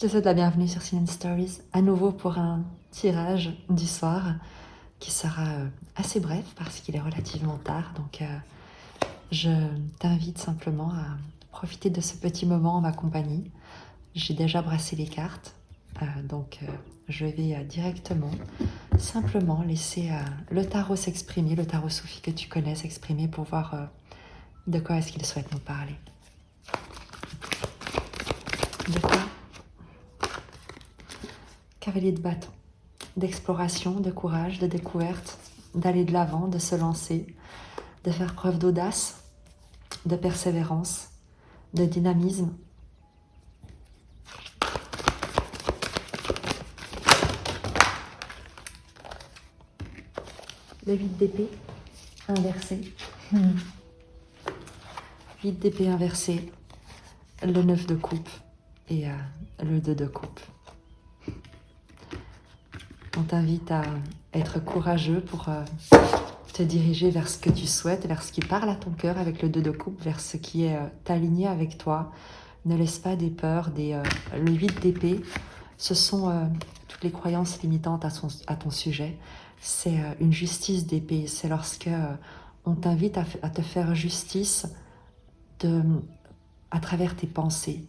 te souhaite la bienvenue sur Sin Stories, à nouveau pour un tirage du soir qui sera assez bref parce qu'il est relativement tard. Donc je t'invite simplement à profiter de ce petit moment en ma compagnie. J'ai déjà brassé les cartes, donc je vais directement simplement laisser le tarot s'exprimer, le tarot soufi que tu connais s'exprimer pour voir de quoi est-ce qu'il souhaite nous parler. De quoi? Cavalier de bâton, d'exploration, de courage, de découverte, d'aller de l'avant, de se lancer, de faire preuve d'audace, de persévérance, de dynamisme. Le 8 d'épée inversé. 8 d'épée inversé, le 9 de coupe et le 2 de coupe. On t'invite à être courageux pour te diriger vers ce que tu souhaites, vers ce qui parle à ton cœur avec le 2 de coupe, vers ce qui est aligné avec toi. Ne laisse pas des peurs, le 8 d'épée, ce sont toutes les croyances limitantes à ton sujet. C'est une justice d'épée, c'est lorsque on t'invite à te faire justice à travers tes pensées.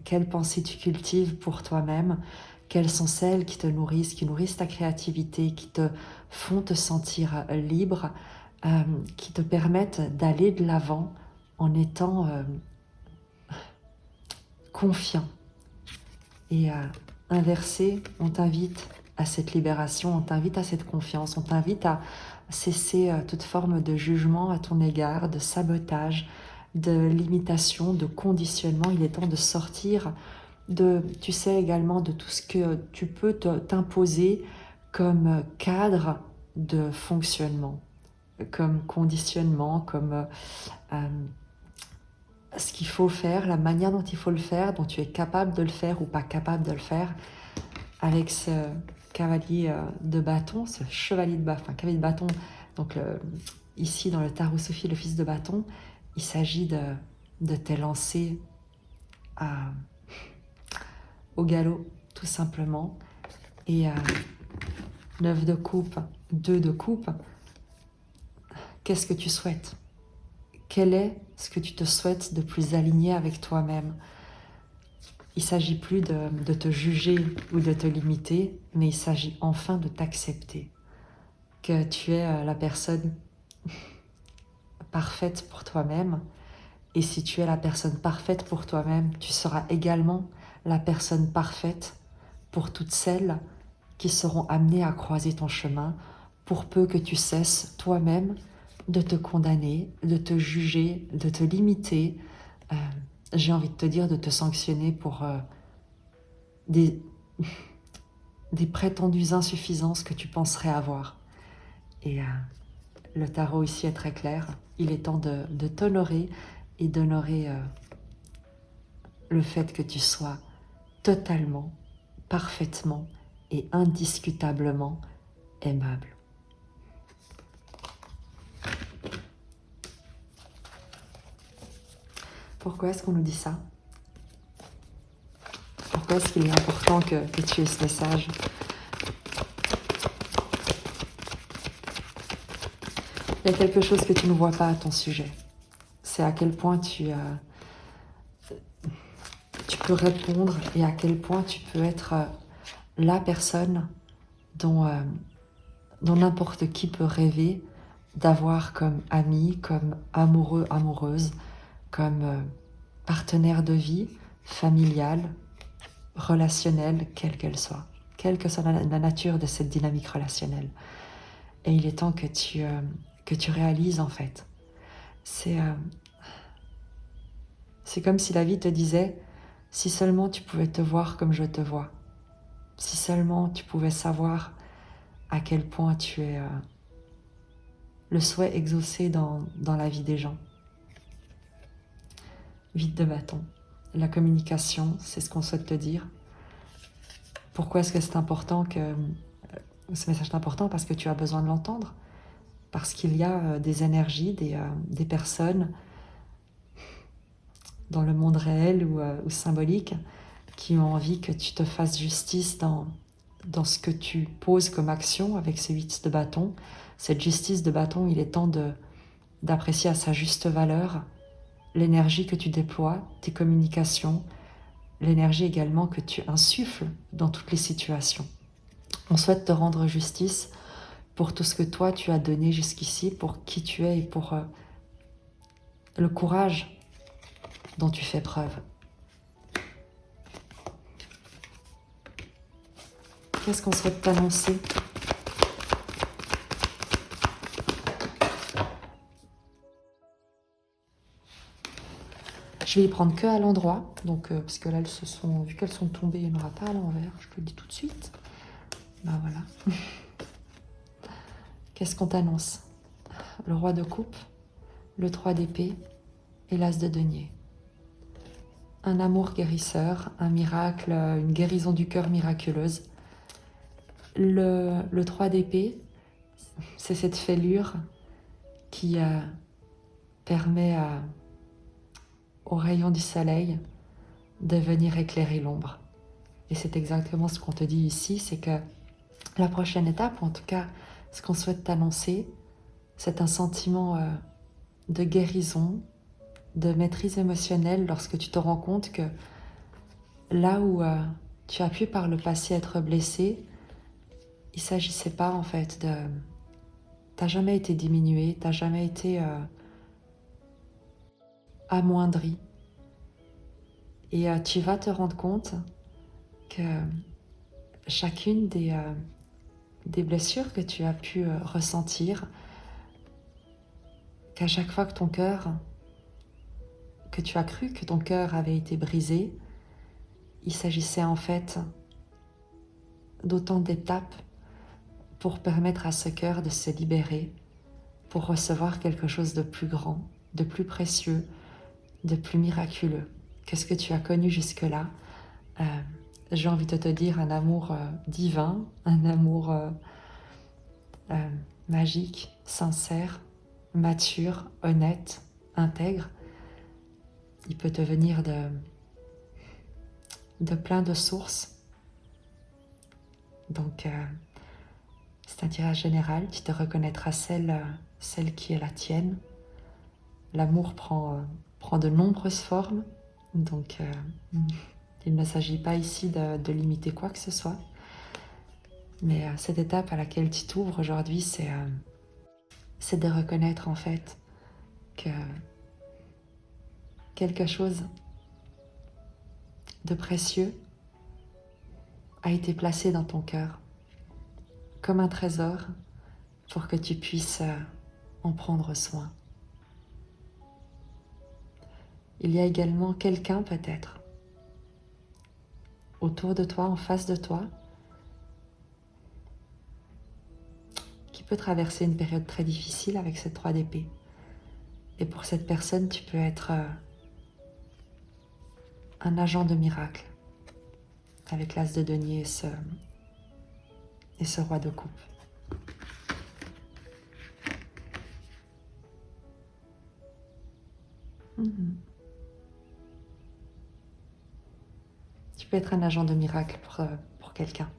Quelles pensées tu cultives pour toi-même? Quelles sont celles qui te nourrissent, qui nourrissent ta créativité, qui te font te sentir libre, qui te permettent d'aller de l'avant en étant confiant. Et inversé, on t'invite à cette libération, on t'invite à cette confiance, on t'invite à cesser toute forme de jugement à ton égard, de sabotage, de limitation, de conditionnement. Il est temps de sortir tu sais également de tout ce que tu peux t'imposer comme cadre de fonctionnement, comme conditionnement, comme ce qu'il faut faire, la manière dont il faut le faire, dont tu es capable de le faire ou pas capable de le faire, avec ce cavalier de bâton, ce chevalier de bâton, enfin cavalier de bâton, donc ici dans le tarot Sophie, le fils de bâton, il s'agit de t'élancer au galop, tout simplement. Et 9 de coupe, 2 de coupe, qu'est-ce que tu souhaites? Quel est ce que tu te souhaites de plus aligné avec toi-même? Il ne s'agit plus de te juger ou de te limiter, mais il s'agit enfin de t'accepter. Que tu es la personne parfaite pour toi-même. Et si tu es la personne parfaite pour toi-même, tu seras également la personne parfaite pour toutes celles qui seront amenées à croiser ton chemin, pour peu que tu cesses toi-même de te condamner, de te juger, de te limiter. J'ai envie de te dire de te sanctionner pour des prétendues insuffisances que tu penserais avoir. Et le tarot ici est très clair. Il est temps de t'honorer et d'honorer le fait que tu sois totalement, parfaitement et indiscutablement aimable. Pourquoi est-ce qu'on nous dit ça? Pourquoi est-ce qu'il est important que tu aies ce message? Il y a quelque chose que tu ne vois pas à ton sujet. C'est à quel point tu peux répondre et à quel point tu peux être la personne dont n'importe qui peut rêver d'avoir comme ami, comme amoureux, amoureuse, comme partenaire de vie, familiale, relationnelle, quelle qu'elle soit. Quelle que soit la nature de cette dynamique relationnelle. Et il est temps que tu réalises en fait. C'est comme si la vie te disait, si seulement tu pouvais te voir comme je te vois, si seulement tu pouvais savoir à quel point tu es le souhait exaucé dans la vie des gens. 8 de bâton. La communication, c'est ce qu'on souhaite te dire. Pourquoi est-ce que c'est important que ce message est important? Parce que tu as besoin de l'entendre. Parce qu'il y a des énergies, des personnes dans le monde réel ou symbolique qui ont envie que tu te fasses justice dans ce que tu poses comme action avec ce 8 de bâton. Cette justice de bâton, il est temps d'apprécier à sa juste valeur l'énergie que tu déploies, tes communications, l'énergie également que tu insuffles dans toutes les situations. On souhaite te rendre justice pour tout ce que toi tu as donné jusqu'ici, pour qui tu es et pour le courage dont tu fais preuve. Qu'est-ce qu'on souhaite t'annoncer ? Je vais y prendre que à l'endroit, donc parce que là, vu qu'elles sont tombées, il n'y en aura pas à l'envers, je te le dis tout de suite. Ben voilà. Qu'est-ce qu'on t'annonce ? Le roi de coupe, le 3 d'épée et l'as de denier. Un amour guérisseur, un miracle, une guérison du cœur miraculeuse. Le 3 d'épée, c'est cette fêlure qui permet aux rayons du soleil de venir éclairer l'ombre. Et c'est exactement ce qu'on te dit ici, c'est que la prochaine étape, ou en tout cas ce qu'on souhaite t'annoncer, c'est un sentiment de guérison, de maîtrise émotionnelle lorsque tu te rends compte que là où tu as pu par le passé être blessé, il ne s'agissait pas en fait de... T'as jamais été diminué, t'as jamais été amoindri. Et tu vas te rendre compte que chacune des blessures que tu as pu ressentir, qu'à chaque fois que que tu as cru que ton cœur avait été brisé, il s'agissait en fait d'autant d'étapes pour permettre à ce cœur de se libérer, pour recevoir quelque chose de plus grand, de plus précieux, de plus miraculeux que ce que tu as connu jusque-là. J'ai envie de te dire un amour divin, un amour magique, sincère, mature, honnête, intègre. Il peut te venir de plein de sources. Donc, c'est un tirage général, tu te reconnaîtras celle qui est la tienne. L'amour prend de nombreuses formes, donc il ne s'agit pas ici de limiter quoi que ce soit. Mais cette étape à laquelle tu t'ouvres aujourd'hui, c'est de reconnaître en fait que quelque chose de précieux a été placé dans ton cœur, comme un trésor, pour que tu puisses en prendre soin. Il y a également quelqu'un peut-être autour de toi, en face de toi, qui peut traverser une période très difficile avec cette 3 d'épée. Et pour cette personne, tu peux être un agent de miracle avec l'as de denier et ce roi de coupe. Tu peux être un agent de miracle pour quelqu'un.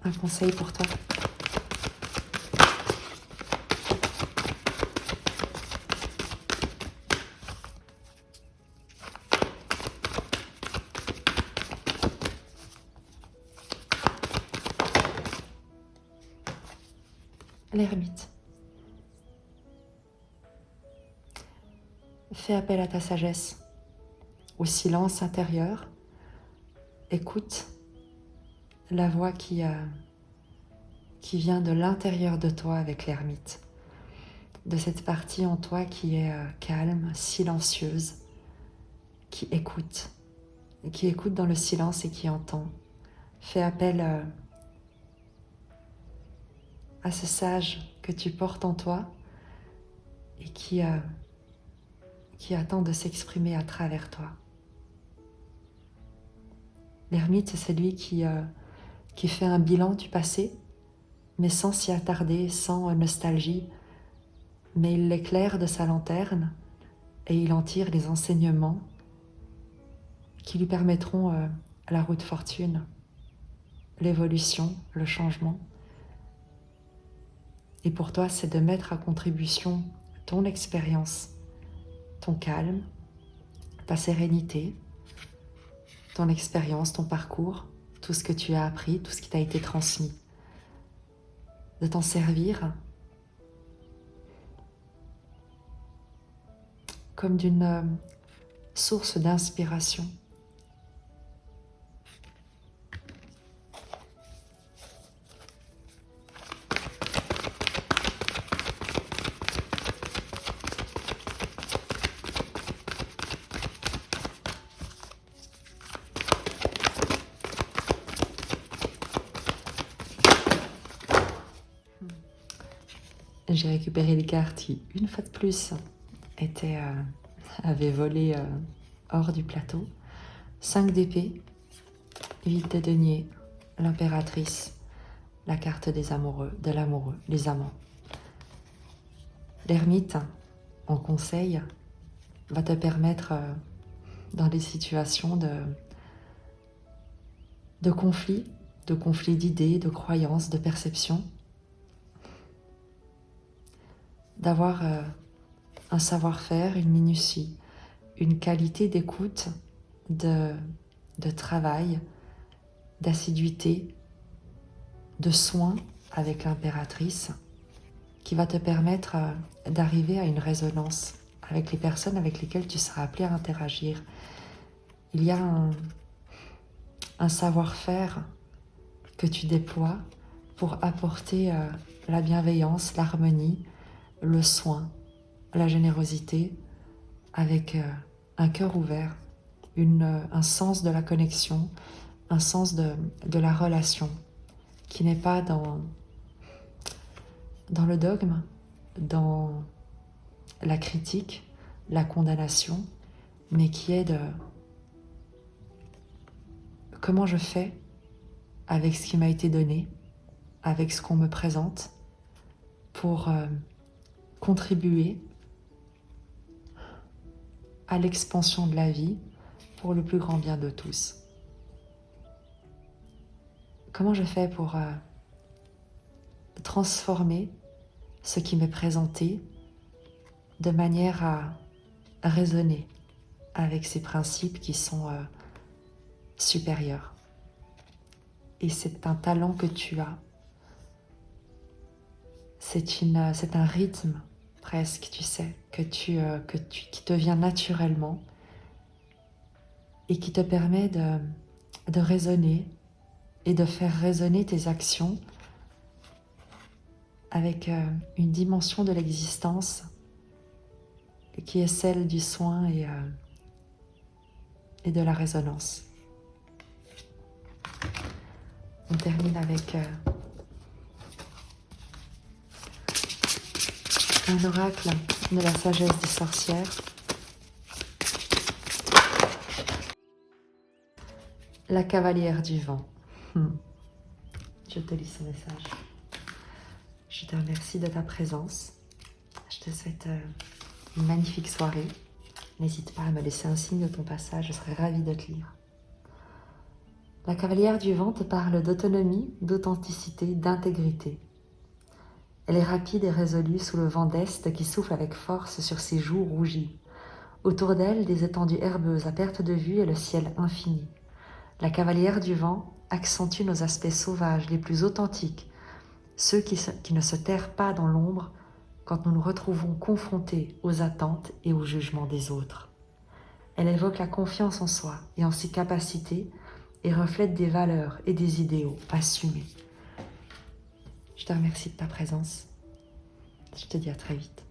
Un conseil pour toi. L'ermite. Fais appel à ta sagesse, au silence intérieur. Écoute la voix qui vient de l'intérieur de toi avec l'ermite, de cette partie en toi qui est calme, silencieuse, qui écoute dans le silence et qui entend. Fais appel à ce sage que tu portes en toi et qui attend de s'exprimer à travers toi. L'ermite, c'est celui qui fait un bilan du passé, mais sans s'y attarder, sans nostalgie, mais il l'éclaire de sa lanterne et il en tire les enseignements qui lui permettront la route fortune, l'évolution, le changement. Et pour toi, c'est de mettre à contribution ton expérience, ton calme, ta sérénité, ton expérience, ton parcours, tout ce que tu as appris, tout ce qui t'a été transmis. De t'en servir comme d'une source d'inspiration. J'ai récupéré les cartes qui, une fois de plus, avaient volé hors du plateau. 5 d'épée, 8 de denier, l'impératrice, la carte des amoureux, de l'amoureux, les amants. L'ermite, en conseil, va te permettre, dans des situations de conflits d'idées, de croyances, de perceptions, d'avoir un savoir-faire, une minutie, une qualité d'écoute, de travail, d'assiduité, de soin avec l'impératrice, qui va te permettre d'arriver à une résonance avec les personnes avec lesquelles tu seras appelé à interagir. Il y a un savoir-faire que tu déploies pour apporter la bienveillance, l'harmonie, le soin, la générosité, avec un cœur ouvert, un sens de la connexion, un sens de la relation, qui n'est pas dans le dogme, dans la critique, la condamnation, mais qui est de comment je fais avec ce qui m'a été donné, avec ce qu'on me présente, pour contribuer à l'expansion de la vie pour le plus grand bien de tous. Comment je fais pour transformer ce qui m'est présenté de manière à résonner avec ces principes qui sont supérieurs. Et c'est un talent que tu as. C'est un rythme presque, tu sais, qui te vient naturellement et qui te permet de résonner et de faire résonner tes actions avec une dimension de l'existence qui est celle du soin et de la résonance. On termine avec un oracle de la sagesse des sorcières. La cavalière du vent. Je te lis ce message. Je te remercie de ta présence. Je te souhaite une magnifique soirée. N'hésite pas à me laisser un signe de ton passage, je serai ravie de te lire. La cavalière du vent te parle d'autonomie, d'authenticité, d'intégrité. Elle est rapide et résolue sous le vent d'Est qui souffle avec force sur ses joues rougies. Autour d'elle, des étendues herbeuses à perte de vue et le ciel infini. La cavalière du vent accentue nos aspects sauvages les plus authentiques, ceux qui ne se terrent pas dans l'ombre quand nous nous retrouvons confrontés aux attentes et aux jugements des autres. Elle évoque la confiance en soi et en ses capacités et reflète des valeurs et des idéaux assumés. Je te remercie de ta présence. Je te dis à très vite.